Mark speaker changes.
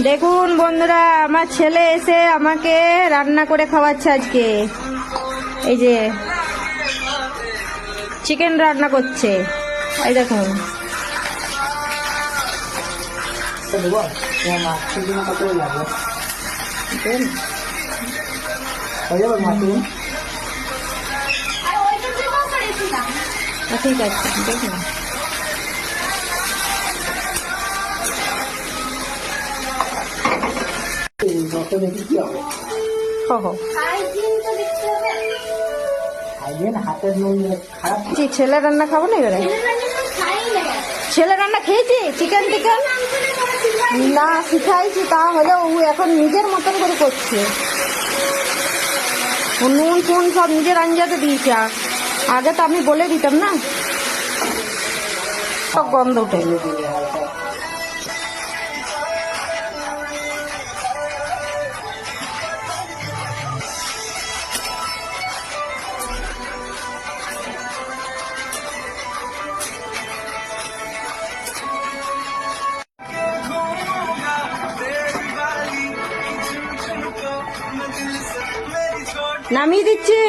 Speaker 1: দেখুন বন্ধুরা, আমার ছেলে এসে আমাকে রান্না করে খাওয়াচ্ছে আজকে। এই যে চিকেন রান্না করছে, এই দেখুন। ঠিক আছে, দেখুন। ছেলে রান্না খাবো না এবারে। ছেলে রান্না খেয়েছি, চিকেন টিকেন না শিখাইছি, তা হলেও ও এখন নিজের মতন করে করছে। নুন ফুন সব নিজের আঞ্জাতে দিয়েছে। আগে তো আমি বলে দিতাম না, সব গন্ধ উঠে। নামিয়ে দিচ্ছে।